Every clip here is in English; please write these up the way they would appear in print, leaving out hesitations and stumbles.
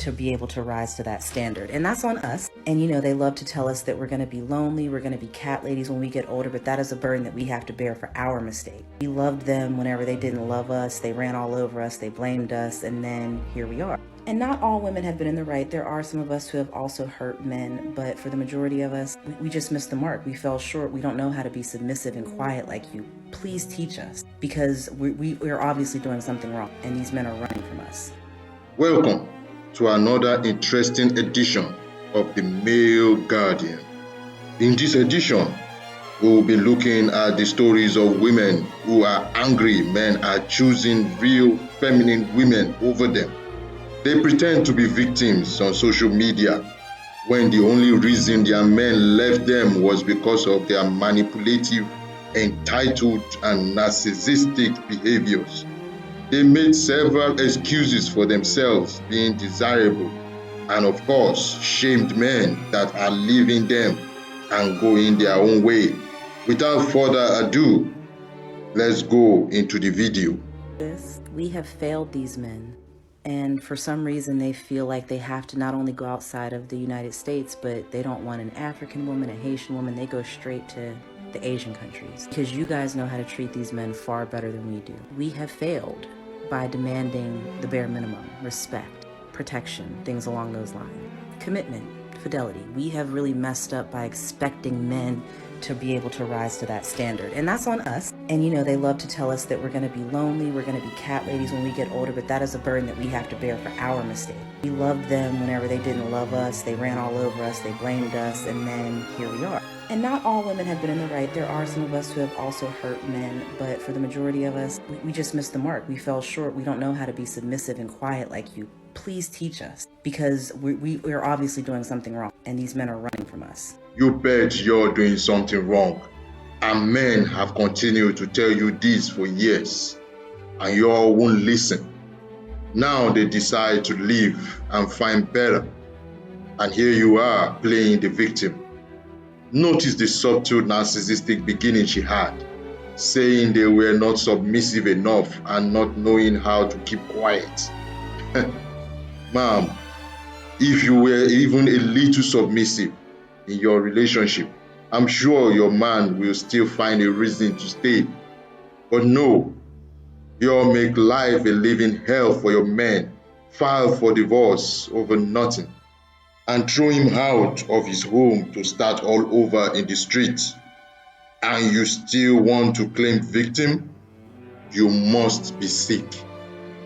to be able to rise to that standard. And that's on us. And you know, they love to tell us that we're going to be lonely, we're going to be cat ladies when we get older, but that is a burden that we have to bear for our mistake. We loved them whenever they didn't love us, they ran all over us, they blamed us, and then here we are. And not all women have been in the right. There are some of us who have also hurt men, but for the majority of us, we just missed the mark. We fell short. We don't know how to be submissive and quiet like you. Please teach us, because we're obviously doing something wrong, and these men are running from us. Welcome to another interesting edition of the Male Guardian. In this edition, we will be looking at the stories of women who are angry men are choosing real feminine women over them. They pretend to be victims on social media when the only reason their men left them was because of their manipulative, entitled, and narcissistic behaviors. They made several excuses for themselves being desirable, and of course, shamed men that are leaving them and going their own way. Without further ado, let's go into the video. We have failed these men. And for some reason, they feel like they have to not only go outside of the United States, but they don't want an African woman, a Haitian woman. They go straight to the Asian countries, because you guys know how to treat these men far better than we do. We have failed by demanding the bare minimum: respect, protection, things along those lines. Commitment, fidelity. We have really messed up by expecting men to be able to rise to that standard. And that's on us. And you know, they love to tell us that we're going to be lonely, we're going to be cat ladies when we get older, but that is a burden that we have to bear for our mistake. We loved them whenever they didn't love us, they ran all over us, they blamed us, and then here we are. And not all women have been in the right. There are some of us who have also hurt men, but for the majority of us, we just missed the mark. We fell short. We don't know how to be submissive and quiet like you. Please teach us, because we're obviously doing something wrong, and these men are running from us. You bet you're doing something wrong, and men have continued to tell you this for years, and you all won't listen. Now they decide to leave and find better, and here you are playing the victim. Notice the subtle narcissistic beginning she had, saying they were not submissive enough and not knowing how to keep quiet. Ma'am, if you were even a little submissive in your relationship, I'm sure your man will still find a reason to stay. But no, you all make life a living hell for your man, file for divorce over nothing, and throw him out of his home to start all over in the streets. And you still want to claim victim? You must be sick.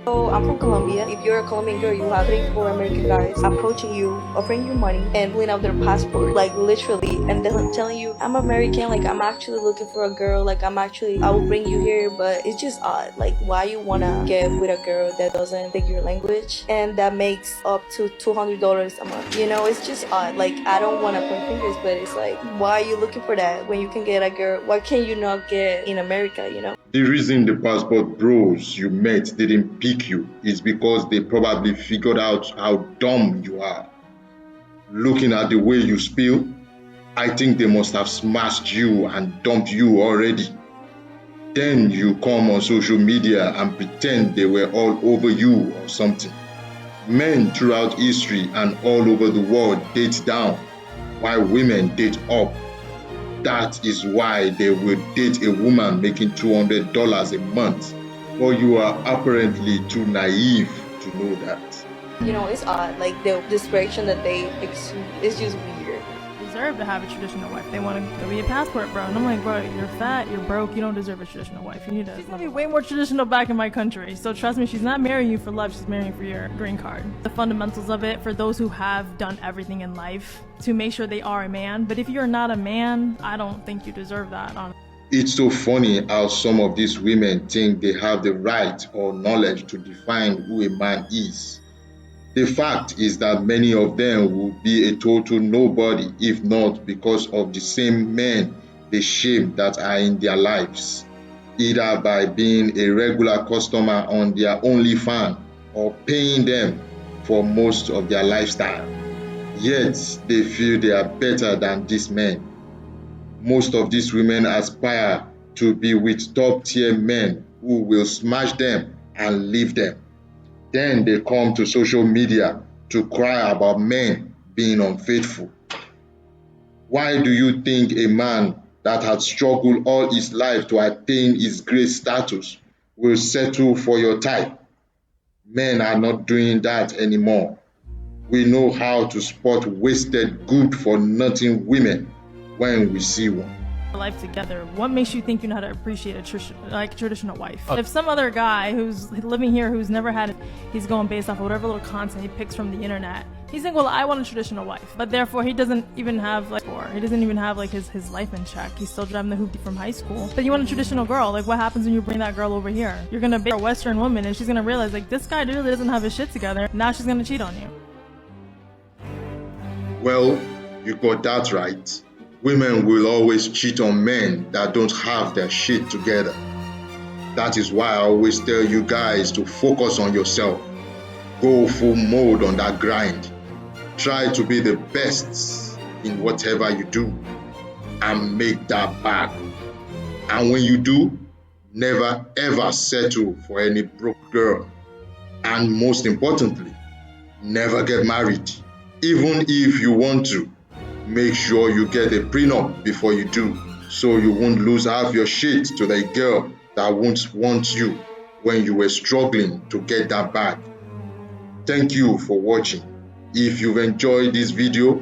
So I'm from Colombia. If you're a Colombian girl, you have 3-4 American guys approaching you, offering you money, and pulling out their passport, like literally, and then telling you, I'm American, like I'm actually looking for a girl, like I will bring you here. But it's just odd, like why you wanna get with a girl that doesn't speak your language and that makes up to $200 a month. You know, it's just odd. Like I don't wanna point fingers, but it's like, why are you looking for that when you can get a girl? Why can't you not get in America, you know? The reason the passport bros you met didn't pick you is because they probably figured out how dumb you are. Looking at the way you spill, I think they must have smashed you and dumped you already. Then you come on social media and pretend they were all over you or something. Men throughout history and all over the world date down, while women date up. That is why they will date a woman making $200 a month. But you are apparently too naive to know that. You know, it's odd. Like the desperation that they exude is just weird. Deserve to have a traditional wife. They want to give you a passport, bro. And I'm like, bro, you're fat, you're broke, you don't deserve a traditional wife. You need to. She's gonna be way more traditional back in my country. So trust me, she's not marrying you for love, she's marrying for your green card. The fundamentals of it for those who have done everything in life to make sure they are a man. But if you're not a man, I don't think you deserve that. It's so funny how some of these women think they have the right or knowledge to define who a man is. The fact is that many of them will be a total nobody if not because of the same men they shame that are in their lives, either by being a regular customer on their OnlyFans or paying them for most of their lifestyle. Yet they feel they are better than these men. Most of these women aspire to be with top-tier men who will smash them and leave them. Then they come to social media to cry about men being unfaithful? Why do you think a man that had struggled all his life to attain his great status will settle for your type? Men are not doing that anymore. We know how to spot wasted good-for-nothing women when we see one. Life together. What makes you think you know how to appreciate a traditional wife? If some other guy who's living here who's never had it, he's going based off of whatever little content he picks from the internet. He's saying, well, I want a traditional wife, but therefore he doesn't even have his life in check. He's still driving the hoopty from high school. But you want a traditional girl. Like, what happens when you bring that girl over here? You're gonna be a Western woman, and she's gonna realize, like, this guy really doesn't have his shit together. Now she's gonna cheat on you. Well, you got that right. Women will always cheat on men that don't have their shit together. That is why I always tell you guys to focus on yourself. Go full mode on that grind. Try to be the best in whatever you do and make that bag. And when you do, never ever settle for any broke girl. And most importantly, never get married. Even if you want to, make sure you get a prenup before you do, so you won't lose half your shit to the girl that won't want you when you were struggling to get that bag. Thank you for watching. If you've enjoyed this video,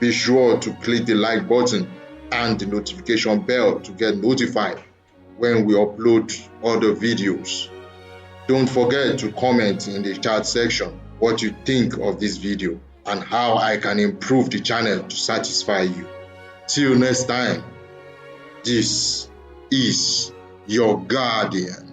be sure to click the like button and the notification bell to get notified when we upload other videos. Don't forget to comment in the chat section what you think of this video and how I can improve the channel to satisfy you. Till next time, this is your guardian.